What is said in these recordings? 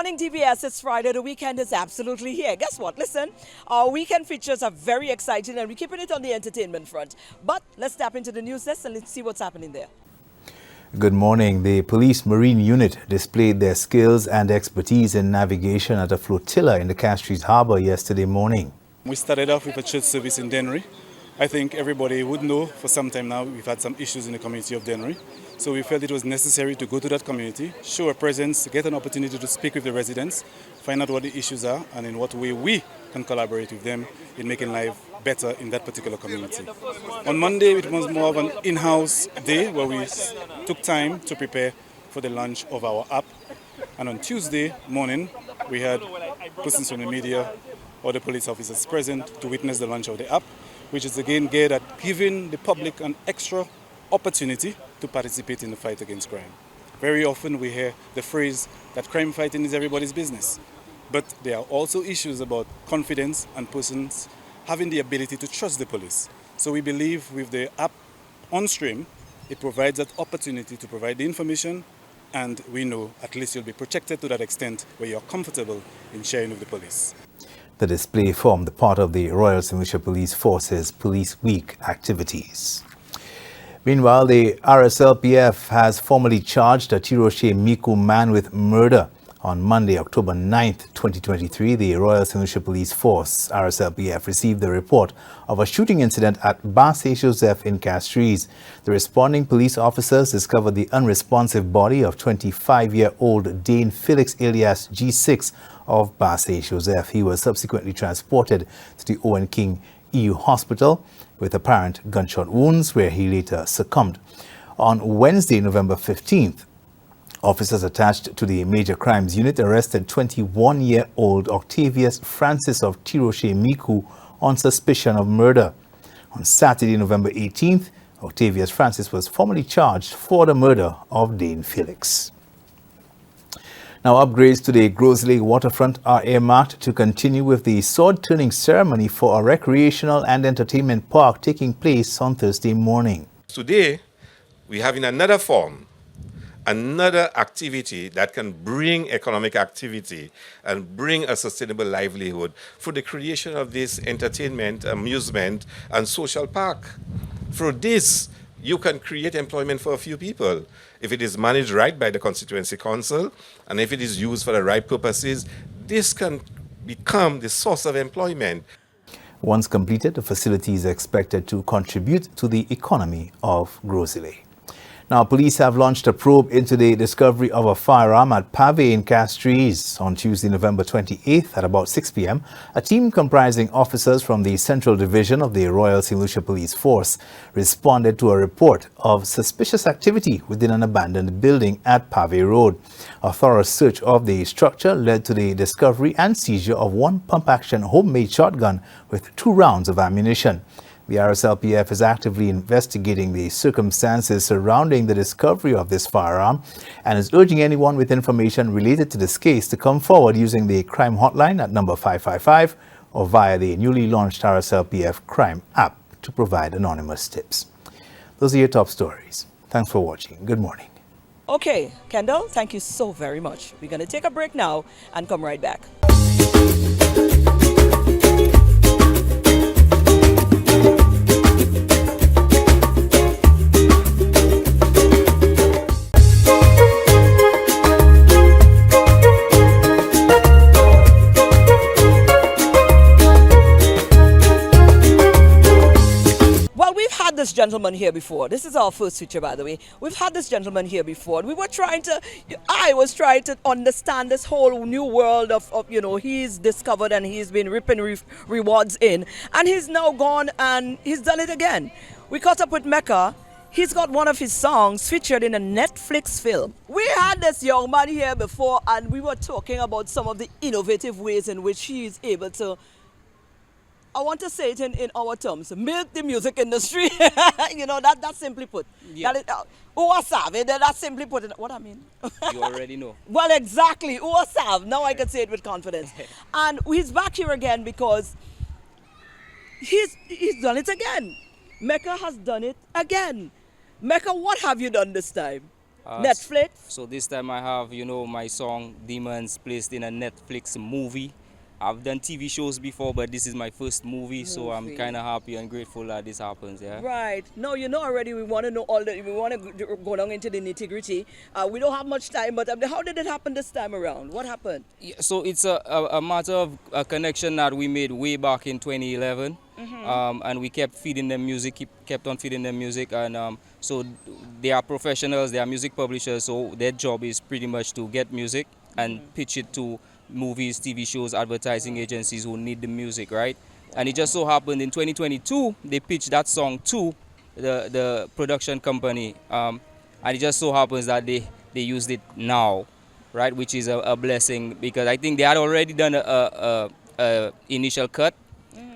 morning, DBS. It's Friday. The weekend is absolutely here. Guess what? Listen, our weekend features are very exciting and we're keeping it on the entertainment front. But let's tap into the news desk and let's see what's happening there. Good morning. The Police Marine Unit displayed their skills and expertise in navigation at a flotilla in the Castries Harbour yesterday morning. We started off with a church service in Dennery. I think everybody would know for some time now we've had some issues in the community of Dennery. So we felt it was necessary to go to that community, show a presence, get an opportunity to speak with the residents, find out what the issues are and in what way we can collaborate with them in making life better in that particular community. On Monday it was more of an in-house day where we took time to prepare for the launch of our app. And on Tuesday morning we had persons from the media or the police officers present to witness the launch of the app, which is again geared at giving the public an extra opportunity to participate in the fight against crime. Very often we hear the phrase that crime fighting is everybody's business. But there are also issues about confidence and persons having the ability to trust the police. So we believe with the app on stream, it provides that opportunity to provide the information, and we know at least you'll be protected to that extent where you're comfortable in sharing with the police. The display formed part of the Royal St. Lucia Police Force's Police Week activities. Meanwhile, the RSLPF has formally charged a Tirochet Miku man with murder. On Monday, October 9th, 2023, the Royal St. Lucia Police Force, RSLPF, received the report of a shooting incident at Bar St. Joseph in Castries. The responding police officers discovered the unresponsive body of 25-year-old Dane Felix alias G6 of Bar St. Joseph. He was subsequently transported to the Owen King EU Hospital with apparent gunshot wounds, where he later succumbed. On Wednesday, November 15th, officers attached to the Major Crimes Unit arrested 21-year-old Octavius Francis of Tirochet Miku on suspicion of murder. On Saturday, November 18th, Octavius Francis was formally charged for the murder of Dane Felix. Now, upgrades to the Grosse Lake waterfront are earmarked to continue with the sword-turning ceremony for a recreational and entertainment park taking place on Thursday morning. Today, we're having another form, another activity that can bring economic activity and bring a sustainable livelihood for the creation of this entertainment, amusement, and social park. Through this, you can create employment for a few people. If it is managed right by the constituency council, and if it is used for the right purposes, this can become the source of employment. Once completed, the facility is expected to contribute to the economy of Grosse Lake. Now, police have launched a probe into the discovery of a firearm at Pave in Castries. On Tuesday, November 28th at about 6 p.m., a team comprising officers from the Central Division of the Royal St. Lucia Police Force responded to a report of suspicious activity within an abandoned building at Pave Road. A thorough search of the structure led to the discovery and seizure of one pump-action homemade shotgun with 2 rounds of ammunition. The RSLPF is actively investigating the circumstances surrounding the discovery of this firearm and is urging anyone with information related to this case to come forward using the crime hotline at number 555 or via the newly launched RSLPF crime app to provide anonymous tips. Those are your top stories. Thanks for watching. Good morning. Okay, Kendall, thank you so very much. We're going to take a break now and come right back. This gentleman here before. This is our first feature, by the way. We've had this gentleman here before, and I was trying to understand this whole new world of he's discovered and he's been ripping rewards in, and he's now gone and he's done it again. We caught up with Mecca. He's got one of his songs featured in a Netflix film. We had this young man here before, and we were talking about some of the innovative ways in which he is able to, I want to say it in our terms, milk the music industry. That's simply put. Yeah. That's simply put. What I mean? You already know. Well, exactly. Now I can say it with confidence. And he's back here again because he's done it again. Mecca has done it again. Mecca, what have you done this time? Netflix. So this time I have, my song Demons placed in a Netflix movie. I've done TV shows before, but this is my first movie, so I'm Movie. kind of happy and grateful that this happens. Yeah. Right. No, already. We want to know all that. We want to go down into the nitty gritty. We don't have much time, but how did it happen this time around? What happened? Yeah, so it's a matter of a connection that we made way back in 2011, and we kept feeding them music, kept on feeding them music, and so they are professionals, they are music publishers, so their job is pretty much to get music and pitch it to movies, TV shows, advertising agencies who need the music, right? And it just so happened in 2022 they pitched that song to the production company, and it just so happens that they used it now, right? Which is a blessing because I think they had already done a initial cut,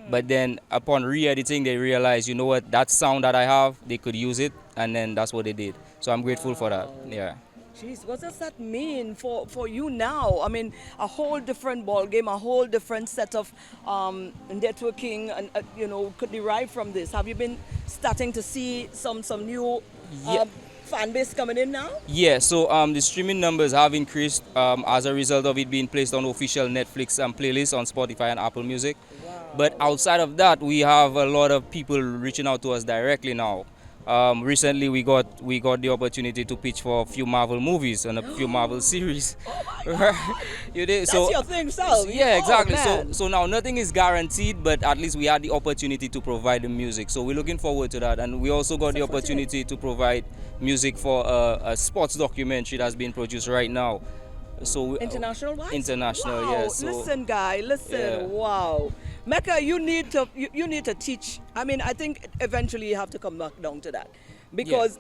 but then upon re-editing they realized, you know what, that sound that I have, they could use it, and then that's what they did. So I'm grateful for that. Yeah. Jeez, what does that mean for you now? I mean, a whole different ball game, a whole different set of networking, and could derive from this. Have you been starting to see some new Yeah. fan base coming in now? Yeah, so the streaming numbers have increased as a result of it being placed on official Netflix playlists on Spotify and Apple Music. But outside of that, we have a lot of people reaching out to us directly now. Recently, we got the opportunity to pitch for a few Marvel movies and a few Marvel series. Oh my God. That's That's your thing, so yeah, exactly. man. So now nothing is guaranteed, but at least we had the opportunity to provide the music. So we're looking forward to that, and we also got the opportunity to provide music for a sports documentary that's being produced right now. So International wise? International, Wow. yeah. So Listen, guy, listen. Yeah. Wow. Mecca, you need to teach. I mean, I think eventually you have to come back down to that. Because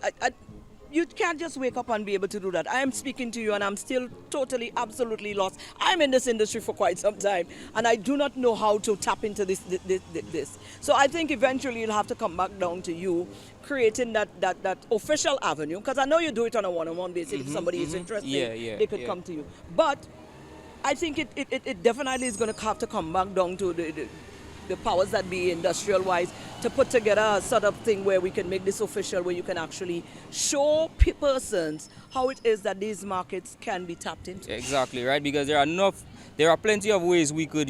you can't just wake up and be able to do that. I am speaking to you and I'm still totally, absolutely lost. I'm in this industry for quite some time and I do not know how to tap into this. So I think eventually you'll have to come back down to you creating that official avenue, because I know you do it on a one-on-one basis. If somebody is interested, they could come to you. But I think it definitely is going to have to come back down to the powers that be industrial-wise to put together a sort of thing where we can make this official, where you can actually show persons how it is that these markets can be tapped into. exactly, right? Because there are plenty of ways we could,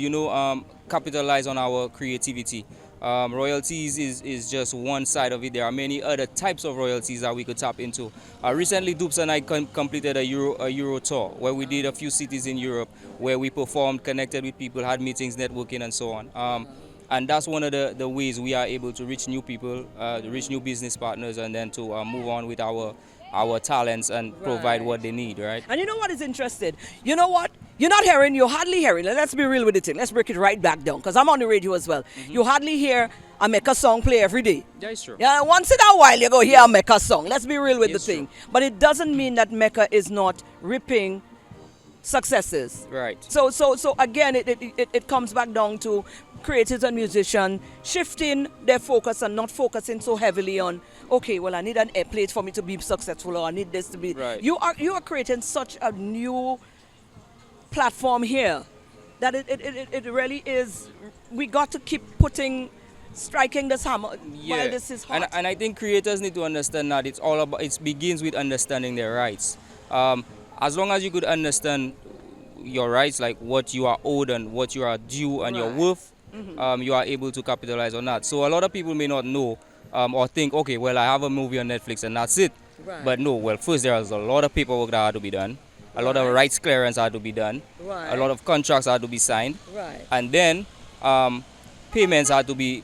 capitalize on our creativity. Royalties is just one side of it. There are many other types of royalties that we could tap into. Recently, Dupes and I completed a Euro tour where we did a few cities in Europe where we performed, connected with people, had meetings, networking, and so on. And that's one of the ways we are able to reach new people, reach new business partners, and then to move on with our talents and provide what they need, right? And you know what is interesting? You know what? You're not hearing, you're hardly hearing. Let's be real with the thing. Let's break it right back down, because I'm on the radio as well. You hardly hear a Mecca song play every day. Yeah, it's true. Yeah, once in a while you go hear a Mecca song. Let's be real with It's the thing. true. But it doesn't mean that Mecca is not ripping successes. Right. So again, it comes back down to creators and musicians shifting their focus and not focusing so heavily on, okay, well, I need an airplane for me to be successful, or I need this to be. Right. You are creating such a new platform here that it really is. We got to keep striking this hammer while this is hot. And I think creators need to understand that it begins with understanding their rights. As long as you could understand your rights, like what you are owed and what you are due and your worth, you are able to capitalize on that. So a lot of people may not know or think, okay, well, I have a movie on Netflix and that's it. Right. But no, well, first there is a lot of paperwork that had to be done. A lot of rights clearance had to be done. Right. A lot of contracts had to be signed. Right. And then payments had to be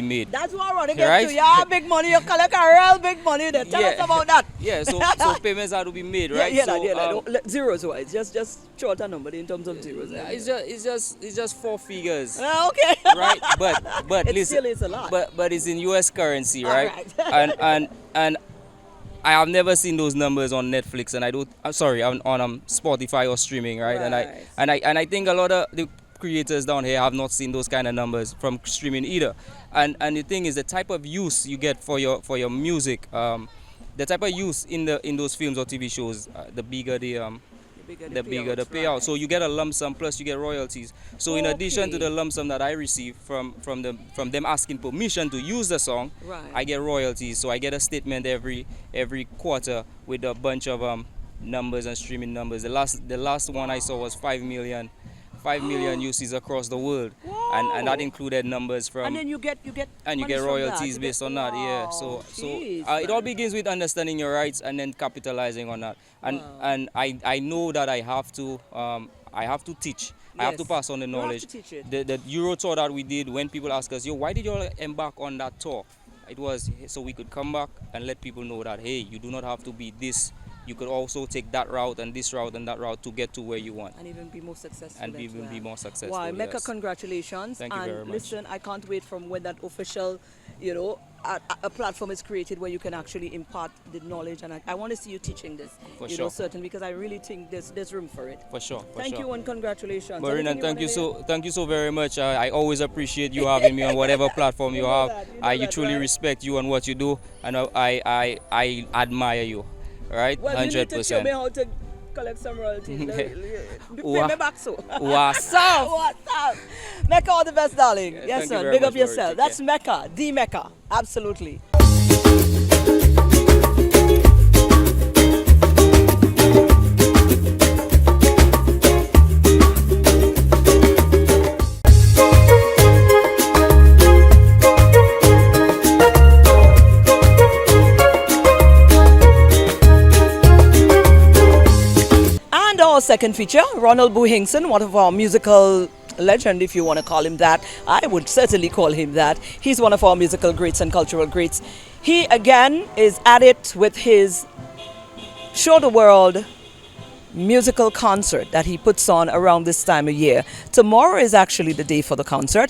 made. That's what I want to get Right? to. Yeah, big money. You collect a real big money there. Tell us about that. Yeah, so payments had to be made, right? Yeah, So, zeros wise. Just short a number in terms of zeros. it's just 4 figures. Okay. Right, but It listen, still is a lot. but it's in US currency, All right? right. and I have never seen those numbers on Netflix, and on Spotify or streaming, right? Right. And I think a lot of the creators down here have not seen those kind of numbers from streaming either. And the thing is, the type of use you get for your music, the type of use in those films or TV shows, the bigger the bigger the payout. So you get a lump sum plus you get royalties. So in addition to the lump sum that I receive from them asking permission to use the song, Right. I get royalties. So I get a statement every quarter with a bunch of numbers and streaming numbers. The last one I saw was 5 million. 5 million uses across the world, and that included numbers from. And then you get and you money get from royalties that. based on that, yeah. Wow, So jeez, it all man. begins with understanding your rights and then capitalizing on that. And I know that I have to teach. I have to Yes. pass on the You have knowledge. to teach it. The Euro tour that we did, when people ask us, yo, why did you all embark on that tour? It was so we could come back and let people know that, hey, you do not have to be this. You could also take that route and this route and that route to get to where you want. And even be more successful. And as even well. be more successful. Wow, Mecca, Yes. congratulations. Thank you and very much. listen, I can't wait from when that official, a platform is created where you can actually impart the knowledge. And I want to see you teaching this. For you sure. know, certainly, because I really think there's room for it. For sure. Thank you and congratulations. Marina, Anything thank you wanna thank you so very much. I always appreciate you having me on whatever platform you know have. that, you know I that, truly right? respect you and what you do, and I admire you. Right, Well, you need to show me 100%. how to collect some royalties. Pay Wha- me back so. What's up? What's up? Mecca, all the best, darling. Yeah, Yes, thank you sir. very Big up much, Maureen. yourself. Take That's care. Mecca, the Mecca. Absolutely. And our second feature, Ronald Buhingson, one of our musical legend, if you want to call him that. I would certainly call him that. He's one of our musical greats and cultural greats. He again is at it with his Show the World musical concert that he puts on around this time of year. Tomorrow is actually the day for the concert.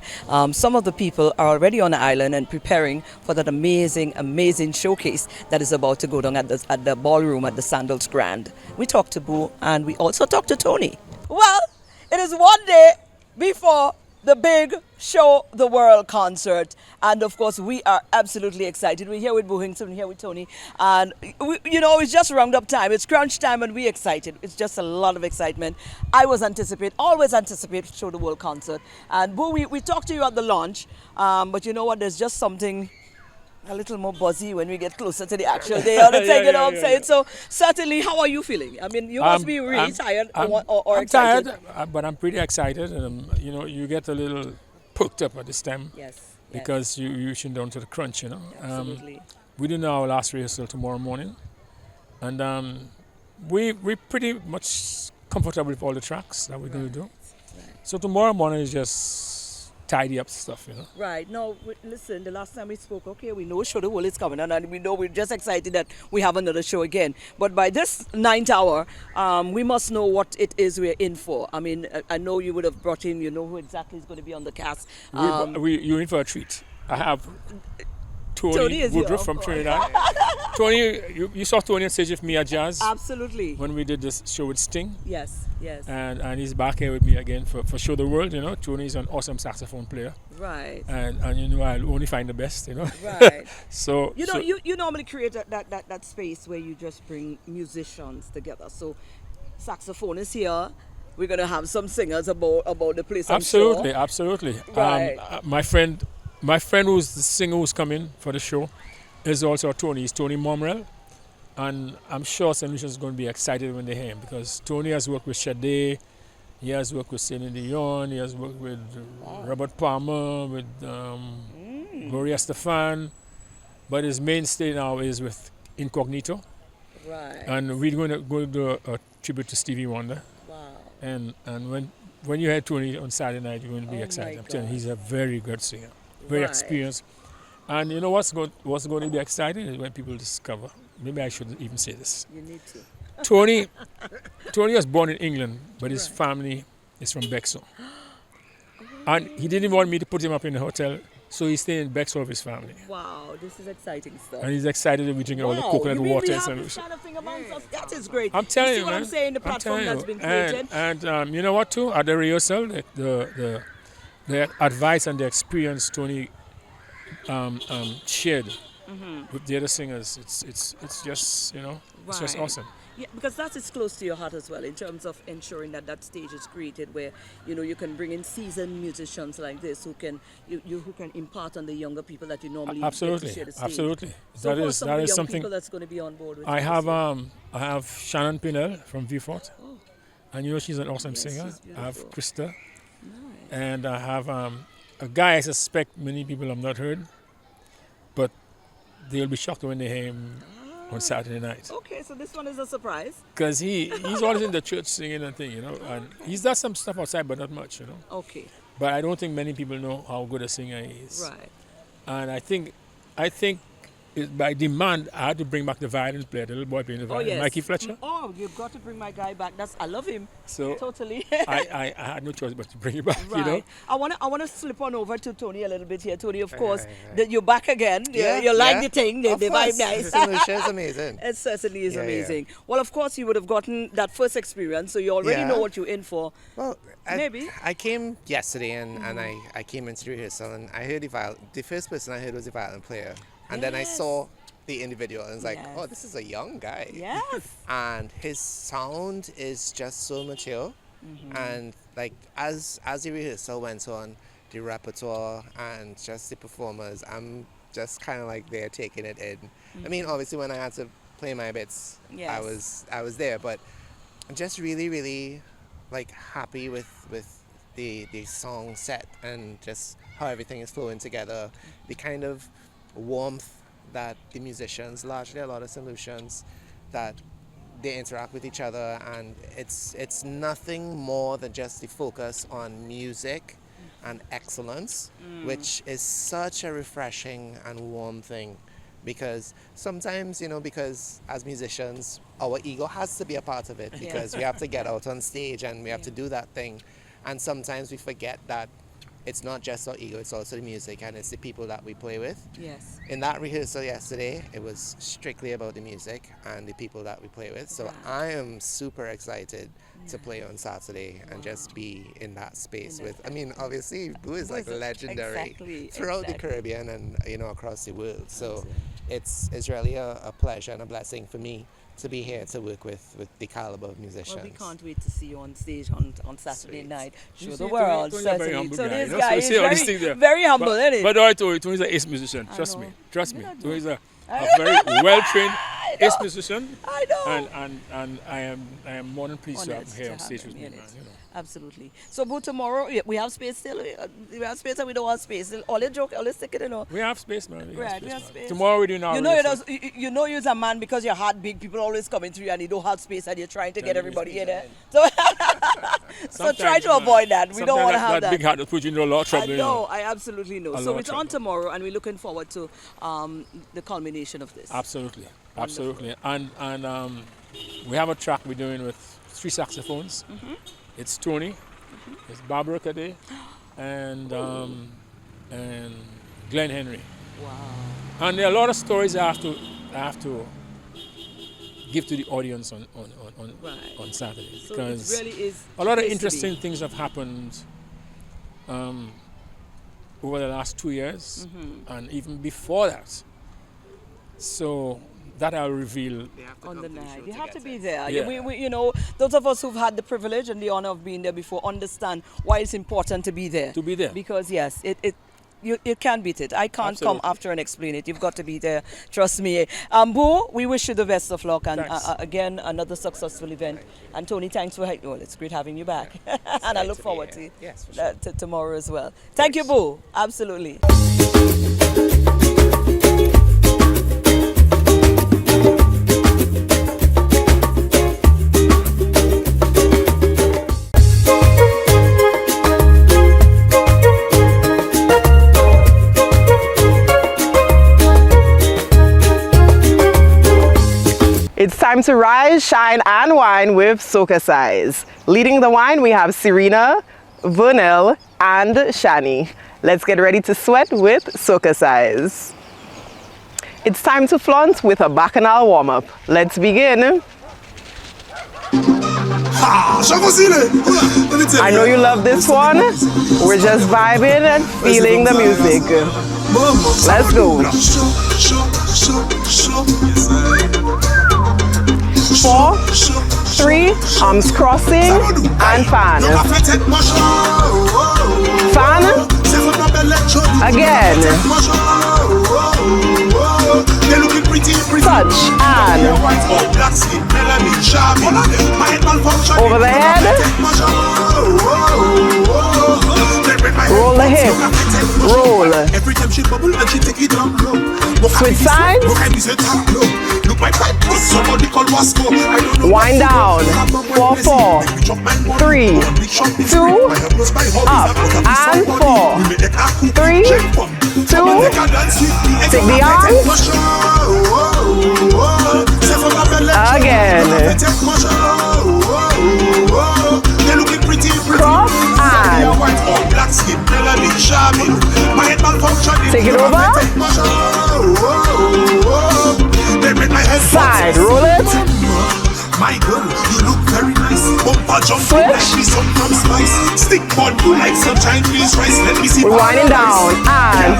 Some of the people are already on the island and preparing for that amazing showcase that is about to go down at the ballroom at the Sandals Grand. We talked to Boo and we also talked to Tony. Well, it is one day before the big Show the World concert. And of course, we are absolutely excited. We're here with Buhington, we're here with Tony. And, it's just roundup time. It's crunch time and we're excited. It's just a lot of excitement. I always anticipate Show the World concert. And Boo, we talked to you at the launch. But you know what? There's just something a little more buzzy when we get closer to the actual day of the thing, you know what I'm saying? So certainly, how are you feeling? I mean, you must be really tired or I'm excited. tired, but I'm pretty excited. And you get a little perked up at this time Yes. because you're reaching down to the crunch, Absolutely. We do our last rehearsal tomorrow morning, and we're pretty much comfortable with all the tracks that we're going to do. So tomorrow morning is just tidy up stuff, Right. No, listen, the last time we spoke, okay, we know Show the World is coming and we know we're just excited that we have another show again. But by this 9th hour, we must know what it is we're in for. I mean, I know you would have brought in, you know who exactly is going to be on the cast. You're in for a treat. I have Tony Tony is here, Woodruff of from course. Trinidad. Tony, you saw Tony on stage with Mia Jazz Absolutely. when we did this show with Sting. Yes. And he's back here with me again for Show the World. Tony's an awesome saxophone player, Right. and I'll only find the best. Right. So You normally create that space where you just bring musicians together. So saxophone is here. We're going to have some singers about the place, I'm absolutely, sure. absolutely. Right. My friend who's the singer who's coming for the show is also Tony. He's Tony Momrell, and I'm sure St. Lucians is going to be excited when they hear him because Tony has worked with Sade, he has worked with Celine Dion, he has worked with Robert Palmer, with Gloria Estefan, but his mainstay now is with Incognito, Right. and we're going to go do a tribute to Stevie Wonder. Wow. And when you hear Tony on Saturday night, you're going to be Oh excited. my I'm telling you, God. he's a very good singer, very Right. experienced. And you know what's going to be exciting is when people discover. Maybe I shouldn't even say this. You need to. Tony was born in England, but his family is from Bexhill. And he didn't want me to put him up in a hotel, so he's staying in Bexhill with his family. Wow, this is exciting stuff. And he's excited that we're drinking all the coconut you mean water. we and have so- this kind of thing amongst us? That is great. I'm telling you. you, See what man. I'm saying? The I'm platform telling that's you. been created. And you know what too? At the rehearsal, the advice and the experience Tony shared with the other singers, it's just it's just Right. awesome. Yeah, because that is close to your heart as well in terms of ensuring that that stage is created where you can bring in seasoned musicians like this who can who can impart on the younger people that you normally get Absolutely, to share the stage. absolutely. So that who are is some that of the is young something. people that's going to be on board with I you have this year? I have Shannon Pinnell from Viewfort, Oh, and she's an awesome yes, singer. she's I have beautiful. Krista, Nice. and I have a guy I suspect many people have not heard, but they'll be shocked when they hear him on Saturday night. Okay, so this one is a surprise. Because he's always in the church singing and thing, and he's does some stuff outside, but not much, Okay, But I don't think many people know how good a singer he is. right. And I think by demand, I had to bring back the violin player, the little boy playing the Oh violin, yes. Mikey Fletcher. Oh, you've got to bring my guy back. I love him. So Totally. I had no choice but to bring it back, Right. I wanna slip on over to Tony a little bit here. Tony, of course, right. that you're back again. Yeah, you like yeah. the thing. The Of vibe course. nice. Solution is amazing. It certainly is Yeah, yeah. amazing. Well, of course, you would have gotten that first experience, so you already Yeah. know what you're in for. Well, Maybe. I came yesterday and I came into the rehearsal and I heard the first person I heard was the violin player. And then I Yes. saw the individual and was like, Yes. oh, this is a young guy. Yes. And his sound is just so mature. And like as the rehearsal went on, the repertoire and just the performers, I'm just kind of like there taking it in. I mean, obviously when I had to play my bits, Yes. I was there, but I'm just really, really like happy with the song set and just how everything is flowing together. The kind of warmth that the musicians, largely a lot of solutions, that they interact with each other, and it's nothing more than just the focus on music and excellence, which is such a refreshing and warm thing. Because sometimes, because as musicians, our ego has to be a part of it because we have to get out on stage and we have to do that thing. And sometimes we forget that it's not just our ego, it's also the music and it's the people that we play with. Yes. In that rehearsal yesterday, it was strictly about the music and the people that we play with. So Right. I am super excited to play on Saturday and just be in that space with, I mean, obviously, Boo is like legendary Exactly, throughout the Caribbean and, across the world. So it's really a pleasure and a blessing for me to be here to work with the caliber of musicians. Well, we can't wait to see you on stage on Saturday Sweet. night. You Show see, the world, Tony's a very certainly. humble So guy, this so guy we is say all these things there. very humble, isn't it? But I told you, Tony's an ace musician. Trust me. know. Trust me. Yeah, I know. Tony's a very well-trained ace musician. I know. And I am more than pleased to Honored have him here on to stage have with him me, in man. it. Absolutely. So, but tomorrow we have space still. We have space and we don't have space. All the joke, all the stick it, We have space, man. Right, we have space. Tomorrow we're doing our You know, rehearsal. you're a man because your heart big. People always coming through and you don't have space and you're trying to get Trying to everybody get in there. So, so try Sometimes, to avoid that. We don't sometimes want to have that big heart will put you in a lot of trouble. I you know, I absolutely know. A So lot it's of on trouble. tomorrow, and we're looking forward to the culmination of this. Absolutely, absolutely. And we have a track we're doing with 3 saxophones. It's Tony, it's Barbara Cadet, and Glenn Henry. Wow. And there are a lot of stories I have to give to the audience on Right. Saturday, So it because really is a lot of place to be. interesting things have happened over the last 2 years, and even before that. So that I'll reveal. On the night, you have to be there. Yeah. We, those of us who've had the privilege and the honor of being there before understand why it's important to be there. To be there. Because yes, you can't beat it. I can't come Absolutely. after and explain it. You've got to be there. Trust me. Boo, we wish you the best of luck, and Thanks. again another successful event. And Tony, thanks for well, it's great having you back, and I look to be forward here. to Yes, for sure. to tomorrow as well. Thank you, Boo. Absolutely. It's time to rise, shine, and wine with SocaCize. Leading the wine, we have Serena, Vernell, and Shani. Let's get ready to sweat with SocaCize. It's time to flaunt with a bacchanal warm-up. Let's begin. I know you love this one. We're just vibing and feeling the music. Let's go. 4, 3, arms crossing, and fan. Fan. Again. Touch and over the head. Roll the hip. Roll. Switch sides. Wind down. 4, 4, 3, 2, up and 4, 3, 2. Take the arms. Again. Cross and take it over. Side, roll it. My girl, you look very nice. Bumper jump like me some from spice. Stick on you like some Chinese rice. Let me see. We're winding down and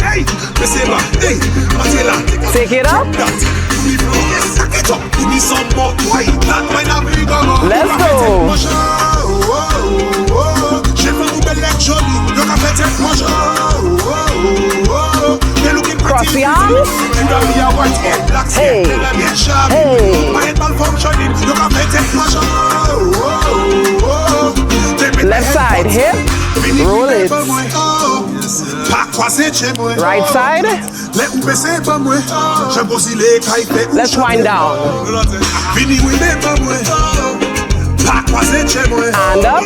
hey, take it up. Give me some more wine. That wine I'm big on. Let's go. Cross the arms. Hey, hey. Left side, hip, roll it. Right side. Let's wind down. And up.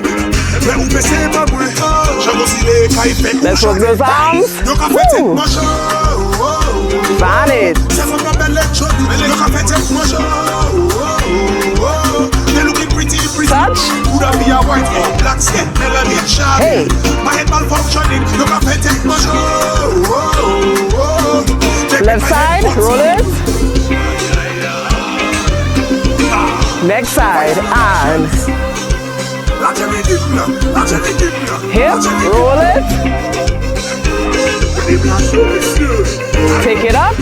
Let's work those arms. Woo. Fan it. Touch. Hey. Left side, roll it. Next side, and hip, roll it. Take it up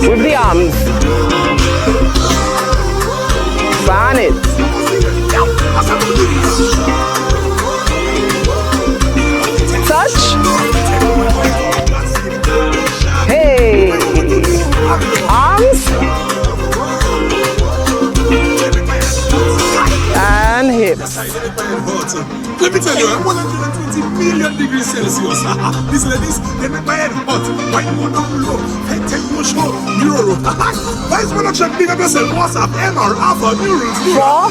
with the arms. Fan it. Touch. Hey. Arms. And hips. Let me tell you, I'm 120 million degrees Celsius. These ladies, they make my head hot. Why more down low? Hey, take more show. Neuro. Vice production, big up yourself. WhatsApp, MR, Alpha, Neurals. 4,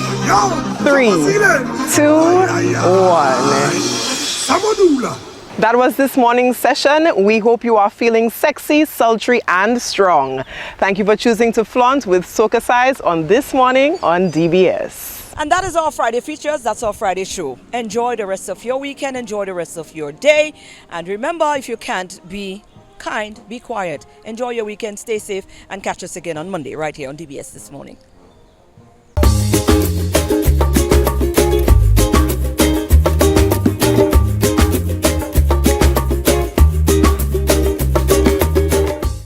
3, 2, 1. That was this morning's session. We hope you are feeling sexy, sultry, and strong. Thank you for choosing to flaunt with SocaCize on This Morning on DBS. And that is our Friday features. That's our Friday show. Enjoy the rest of your weekend. Enjoy the rest of your day. And remember, if you can't, be kind, be quiet. Enjoy your weekend, stay safe, and catch us again on Monday right here on DBS This Morning.